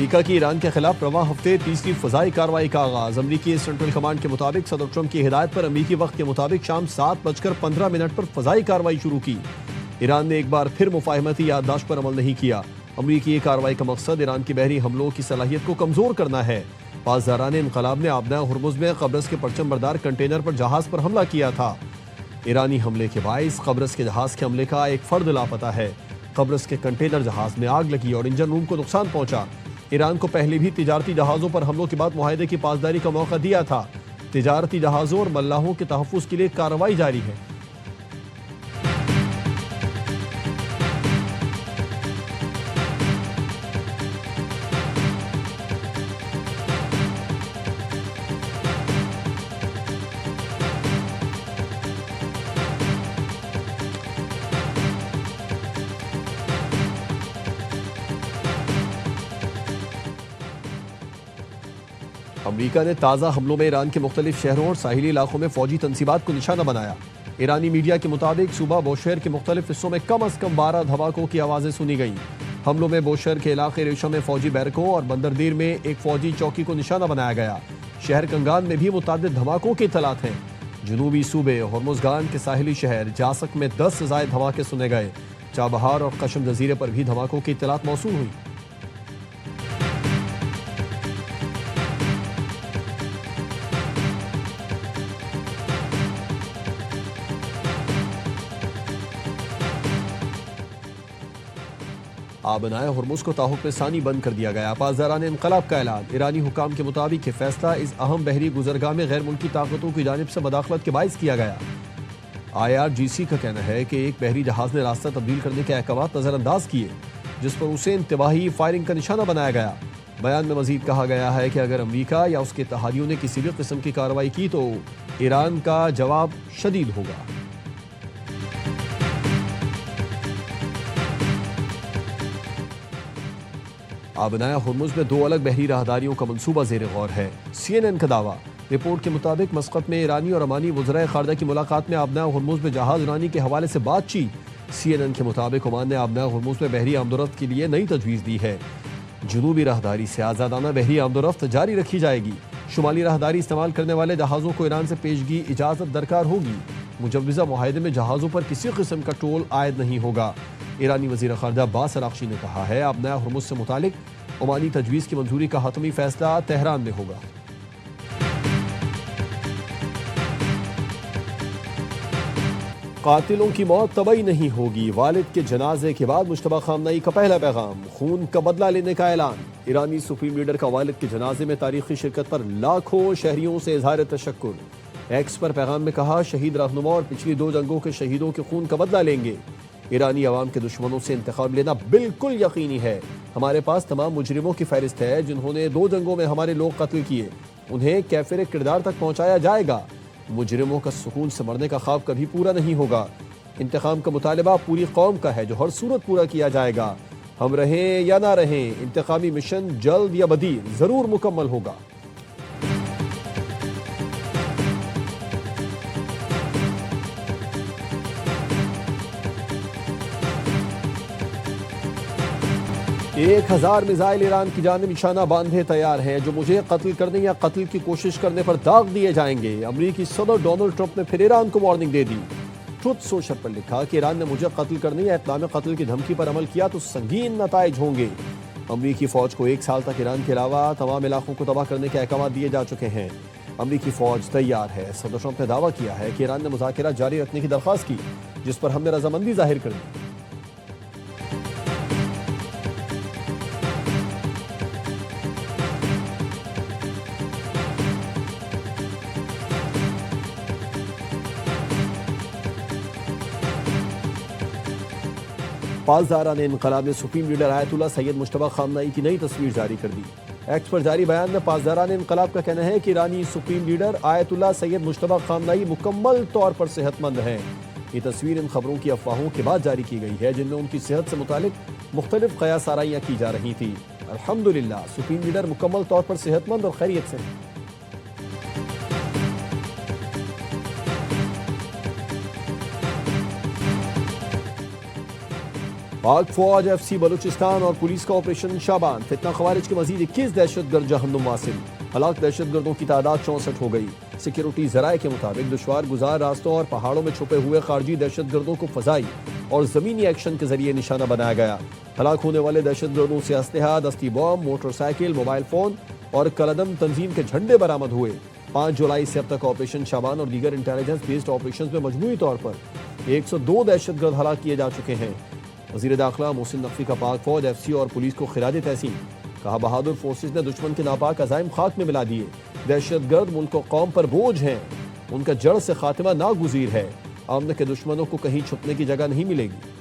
America की Iran के खिलाफ रवां हफ्ते तीसरी फजाई कार्रवाई का आगाज। अमेरिकी सेंट्रल कमांड के मुताबिक सदर ट्रंप की हिदायत पर अमेरिकी वक्त के मुताबिक शाम 7:15 पर फजाई कार्रवाई शुरू की। ईरान ने एक बार फिर मुफाहमती याददाश्त पर अमल नहीं किया। अमेरिकी कार्रवाई का मकसद ईरान की बहरी हमलों की सलाहियत को कमजोर करना है। पासदारान इनकलाब ने आबना हुर्मुज में कब्रस के परचम बरदार कंटेनर पर जहाज पर हमला किया था। ईरानी हमले के बाइस कब्रस के जहाज के हमले का एक फर्द लापता है। कब्रस के कंटेनर जहाज में आग लगी और इंजन रूम को नुकसान पहुंचा। ईरान को पहले भी तिजारती जहाजों पर हमलों के बाद मुआहदे की पासदारी का मौका दिया था। तिजारती जहाजों और मल्लाहों के तहफ़्फ़ुज़ के लिए कार्रवाई जारी है। अमेरिका ने ताज़ा हमलों में ईरान के मुख्तलिफ शहरों और साहिली इलाकों में फौजी तनसीबात को निशाना बनाया। ईरानी मीडिया के मुताबिक सूबा बोशहर के मुख्तलिफ हिस्सों में कम अज़ कम 12 धमाकों की आवाज़ें सुनी गईं। हमलों में बोशहर के इलाके रेशा में फौजी बैरकों और बंदरदीर में एक फौजी चौकी को निशाना बनाया गया। शहर कंगान में भी मुतादिद धमाकों की इत्तलात हैं। जनूबी सूबे हॉर्मुज़गान के साहिली शहर जासक में 10 से ज़ायद धमाके सुने गए। चाबहार और कशम जजीरे पर भी धमाकों की इत्तलात मौसूल हुई। आबनाए हुर्मुज़ को ताहुफ़ सानी बंद कर दिया गया। पासदारान इनकलाब का ऐलान। ईरानी हुकाम के मुताबिक ये फैसला इस अहम बहरी गुजरगाह में गैर मुल्की ताकतों की जानिब से मदाखलत के बाइस किया गया। IRGC का कहना है कि एक बहरी जहाज ने रास्ता तब्दील करने के अहकामात नज़रअंदाज किए, जिस पर उसे इंतबाही फायरिंग का निशाना बनाया गया। बयान में मजीद कहा गया है कि अगर अमरीका या उसके इत्तेहादियों ने किसी भी किस्म की कार्रवाई की तो ईरान का जवाब शदीद होगा। आबनाया हुर्मुज़ में 2 अलग बहरी राहदारियों का मंसूबा ज़ेर गौर है। CNN का दावा। रिपोर्ट के मुताबिक मस्कत में ईरानी और अमानी वज़राए ख़ारजा की मुलाकात में आबनाया हुर्मुज़ में जहाज़ रानी के हवाले से बातचीत। CNN के मुताबिक ओमान ने आबनाया हुर्मुज़ में बहरी आमदोरफ्त के लिए नई तजवीज़ दी है। जनूबी राहदारी से आज़ादाना बहरी आमदोरफ्त जारी रखी जाएगी। शुमाली राहदारी इस्तेमाल करने वाले जहाज़ों को ईरान से पेशगी इजाज़त दरकार होगी। मुजव्वज़ा मुआहदे में जहाज़ों पर किसी किस्म का टोल आयद नहीं होगा। ईरानी वज़ीर ख़ारजा अब्बास अराग़ची ने कहा है आबनाया हुर्मुज़ से मुतालिक ओमानी तजवीज़ की मंजूरी का हतमी फैसला तेहरान में होगा। कातिलों की मौत तबाही नहीं होगी। वालिद के जनाजे के बाद मुश्तबा खामनई का पहला पैगाम। खून का बदला लेने का ऐलान। ईरानी सुप्रीम लीडर का वालिद के जनाजे में तारीखी शिरकत पर लाखों शहरियों से इजहार तशक्कुर। एक्स पर पैगाम में कहा शहीद रहनुमा और पिछली 2 जंगों के शहीदों के खून का बदला लेंगे। ईरानी अवाम के दुश्मनों से इंतकाम लेना बिल्कुल यकीनी है। हमारे पास तमाम मुजरिमों की फहरिस्त है जिन्होंने 2 जंगों में हमारे लोग कत्ल किए। उन्हें कैफिर किरदार तक पहुंचाया जाएगा। मुजरिमों का सुकून से मरने का ख्वाब कभी पूरा नहीं होगा। इंतकाम का मुतालबा पूरी कौम का है जो हर सूरत पूरा किया जाएगा। हम रहें या ना रहें, इंतकामी मिशन जल्द या बदीर जरूर मुकम्मल होगा। एक 1000 मिसाइल ईरान की जानिब निशाना बांधे तैयार हैं जो मुझे कत्ल करने या कत्ल की कोशिश करने पर दाग दिए जाएंगे। अमेरिकी सदर डोनाल्ड ट्रंप ने फिर ईरान को वार्निंग दे दी। ट्रुथ सोशल पर लिखा कि ईरान ने मुझे कत्ल करने या इत्लाम कत्ल की धमकी पर अमल किया तो संगीन नताइज होंगे। अमेरिकी फौज को 1 साल तक ईरान के अलावा तमाम इलाकों को तबाह करने के अहकाम दिए जा चुके हैं। अमेरिकी फौज तैयार है। सदर ट्रंप ने दावा किया है कि ईरान ने मुज़ाकरा जारी रखने की दरख्वास्त की, जिस पर हमने रजामंदी जाहिर कर दी। पासदारान इनकलाब ने supreme leader Ayatollah Sayyid Mojtaba खामनई की नई तस्वीर जारी कर दी। एक्स पर जारी बयान में पासदारान इनकलाब का कहना है कि ईरानी supreme leader Ayatollah Sayyid Mojtaba Khamenei मुकम्मल तौर पर सेहतमंद हैं। ये तस्वीर इन खबरों की अफवाहों के बाद जारी की गई है जिनमें उनकी सेहत से मुतालिक मुख्तलिफ क़यास आराइयाँ की जा रही थी। अल्हम्दुलिल्लाह सुप्रीम लीडर मुकम्मल तौर पर सेहतमंद और खैरियत से हैं। पाक फौज, FC बलूचिस्तान और पुलिस का ऑपरेशन शाबान। फितना खवारिज के मजीद 21 दहशतगर्द जहन्नुम वासिल। हलाक दहशतगर्दों की तादाद 64 हो गई। सिक्योरिटी जराए के मुताबिक दुश्वार गुजार रास्तों और पहाड़ों में छुपे हुए खारजी दहशतगर्दों को फजाई और जमीनी एक्शन के जरिए निशाना बनाया गया। हलाक होने वाले दहशतगर्दों से असलहा, दस्ती बम, मोटरसाइकिल, मोबाइल फोन और कलदम तंजीम के झंडे बरामद हुए। 5 जुलाई से अब तक ऑपरेशन शाबान और दीगर इंटेलिजेंस बेस्ड ऑपरेशन में मजमूई तौर पर 102 दहशतगर्द हलाक किए जा चुके हैं। वजीर दाखिला मोहसिन नकवी का पाक फौज, FC और पुलिस को खिराज तहसीन। कहा, बहादुर फोर्सेज ने दुश्मन के नापाक अजाइम खाक में मिला दिए। दहशतगर्द मुल्क और कौम पर बोझ हैं, उनका जड़ से खात्मा नागुजीर है। आमने के दुश्मनों को कहीं छुपने की जगह नहीं मिलेगी।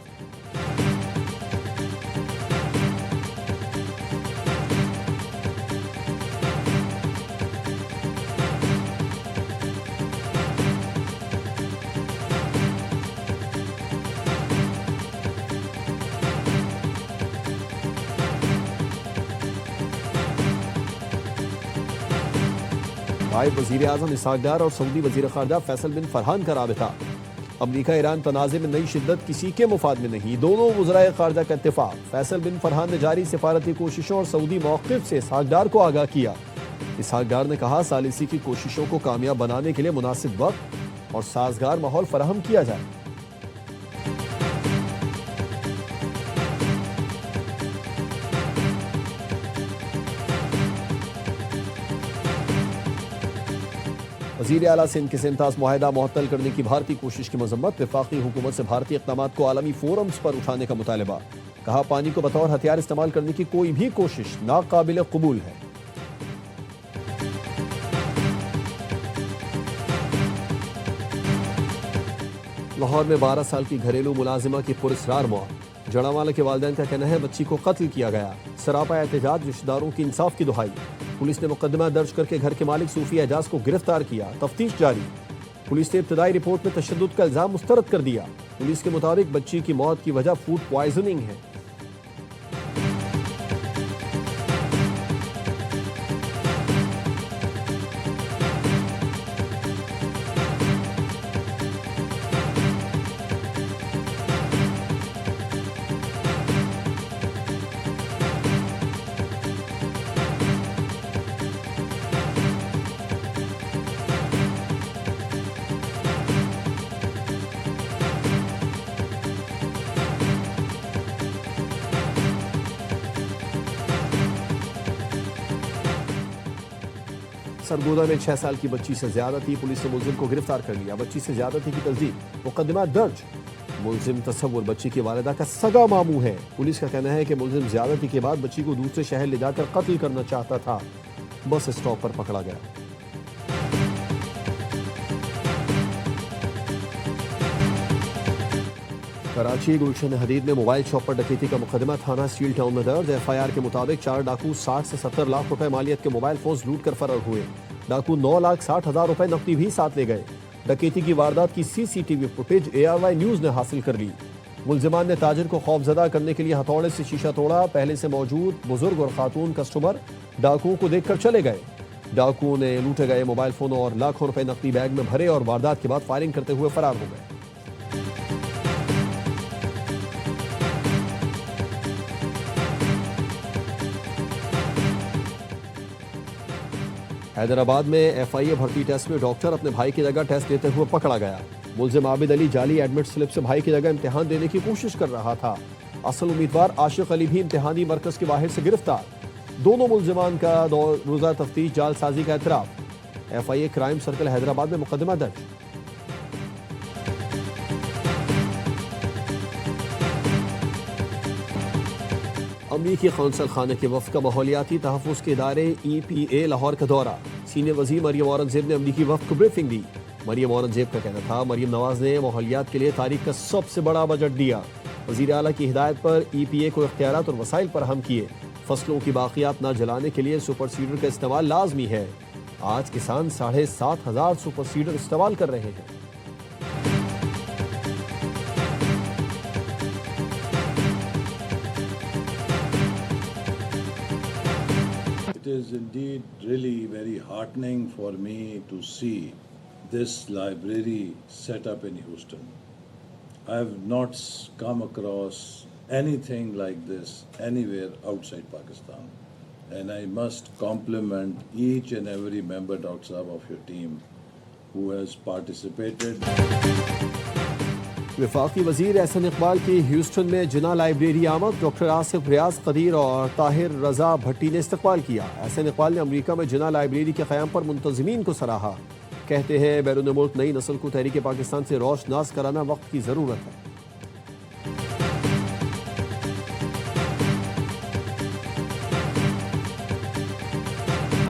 नायब वजीर आजम इसहाक डार और सऊदी वजीर खारजा फैसल बिन फरहान का राबिता। अमरीका ईरान तनाज़े में नई शिद्दत किसी के मुफाद में नहीं, दोनों वज़राए खारजा का इत्तेफाक। फैसल बिन फरहान ने जारी सिफारती कोशिशों और सऊदी मौक़िफ़ से इसहाक डार को आगाह किया। इसहाक डार ने कहा, सालिसी की कोशिशों को कामयाब बनाने के लिए मुनासिब वक्त और साजगार माहौल फराहम किया जाए। वज़ीर आला सिंध के सिंतास मुआहदा मुअत्तल करने की भारतीय कोशिश की मजम्मत। वफाकी हुकूमत से भारतीय इक़दामात को आलमी फोरम्स पर उठाने का मुतालबा। कहा, पानी को बतौर हथियार इस्तेमाल करने की कोई भी कोशिश नाकाबिल कबूल है। लाहौर में 12 साल की घरेलू मुलाजिमा की पुरस्रार मौत। जड़ावाला के वालिदैन का कहना है बच्ची को कत्ल किया गया। सरापा एहतजाज, रिश्तेदारों की इंसाफ की दुहाई। पुलिस ने मुकदमा दर्ज करके घर के मालिक सूफी एजाज को गिरफ्तार किया। तफ्तीश जारी। पुलिस ने इब्तदाई रिपोर्ट में तशद्दुद का इल्जाम मुस्तरद कर दिया। पुलिस के मुताबिक बच्ची की मौत की वजह फूड पॉइजनिंग है। सरगोदा में 6 साल की बच्ची से ज्यादती। पुलिस ने मुलजिम को गिरफ्तार कर लिया। बच्ची से ज्यादती की तस्दीक, मुकदमा दर्ज। मुलजिम तस्वुर बच्ची की वालिदा का सगा मामू है। पुलिस का कहना है कि मुलजिम ज्यादती के बाद बच्ची को दूसरे शहर ले जाकर कत्ल करना चाहता था। बस स्टॉप पर पकड़ा गया। कराची गुलशन हदीद में मोबाइल शॉप पर डकैती का मुकदमा थाना स्टील टाउन में दर्ज। FIR के मुताबिक 4 डाकू 60 से 70 लाख रुपए मालियत के मोबाइल फोन लूट कर फरार हुए। डाकू 9,60,000 रुपए नकदी भी साथ ले गए। डकैती की वारदात की CCTV फुटेज ARY न्यूज ने हासिल कर ली। मुलजिमान ने ताजिर को खौफजदा करने के लिए हथौड़े से शीशा तोड़ा। पहले से मौजूद बुजुर्ग और खातून कस्टमर डाकुओं को देखकर चले गए। डाकुओं ने लूटे गए मोबाइल फोन और लाखों रुपए नकदी बैग में भरे और वारदात के बाद फायरिंग करते हुए फरार हो गए। हैदराबाद में FIA भर्ती टेस्ट में डॉक्टर अपने भाई की जगह टेस्ट लेते हुए पकड़ा गया। मुलजिम आबिद अली जाली एडमिट स्लिप से भाई की जगह इम्तिहान देने की कोशिश कर रहा था। असल उम्मीदवार आशिक अली भी इम्तिहानी मरकज के बाहर से गिरफ्तार। दोनों मुलजिमान का रोजा तफ्तीश जालसाजी का एतराफ। FIA क्राइम सर्कल हैदराबाद में मुकदमा दर्ज। अमरीकी कौंसल खाने के वफ़द का माहौलियाती तहफ़्फ़ुज़ के इदारे EPA लाहौर का दौरा। सीनियर वज़ीर मरियम औरंगज़ेब ने अमरीकी वफ़द को ब्रीफिंग दी। मरियम औरंगज़ेब का कहना था, मरियम नवाज़ ने माहौलियात के लिए तारीख का सबसे बड़ा बजट दिया। वज़ीर आला की हिदायत पर EPA को इख्तियारात और वसाइल फराहम किए। फसलों की बाक़ियात न जलाने के लिए सुपर सीडर का इस्तेमाल लाजमी है। आज किसान 7,500 सुपर सीडर इस्तेमाल कर रहे हैं। It is indeed really very heartening for me to see this library set up in Houston. I have not come across anything like this anywhere outside Pakistan. And I must compliment each and every member, Dr. Saab, of your team who has participated. वफाकी वजीर एहसन इकबाल की Houston में जिना library आमद। Doctor Asif रियाज कदीर और ताहिर रजा भट्टी ने इस्तकबाल किया। एहसन इकबाल ने अमरीका में जिना लाइब्रेरी के क़याम पर मुंतज़मीन को सराहा। कहते हैं बैरून मुल्क नई नस्ल को तहरीक पाकिस्तान से रोशनास कराना वक्त की ज़रूरत है।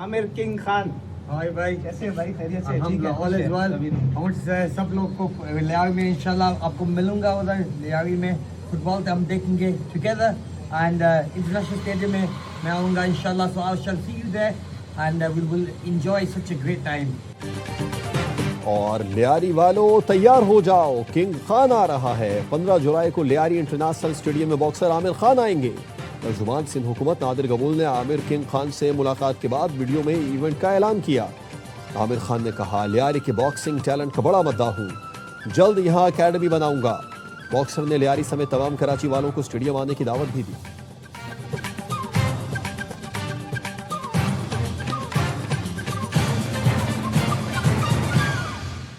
आमिर किंग खान, हाय भाई, कैसे हैं भाई? खैरियत से? ठीक है, ऑल इज वेल। और सब लोग को लियावी में इंशाल्लाह आपको मिलूंगा। उधर लियावी में फुटबॉल हम देखेंगे टुगेदर एंड इंटरनेशनल स्टेडियम में मैं आऊँगा इंशाल्लाह। So I shall see you there and we will enjoy such a great time. और लियारी वालों तैयार हो जाओ, किंग खान आ रहा है। 15 जुलाई को लियारी इंटरनेशनल स्टेडियम में बॉक्सर आमिर खान आएंगे। तर्जुमान सिंध हुकूमत नादिर गबूल ने आमिर किंग खान से मुलाकात के बाद वीडियो में इवेंट का ऐलान किया। आमिर खान ने कहा, लियारी के बॉक्सिंग टैलेंट का बड़ा मद्दा हूँ, जल्द यहाँ अकेडमी बनाऊंगा। बॉक्सर ने लियारी समेत तमाम कराची वालों को स्टेडियम आने की दावत भी दी।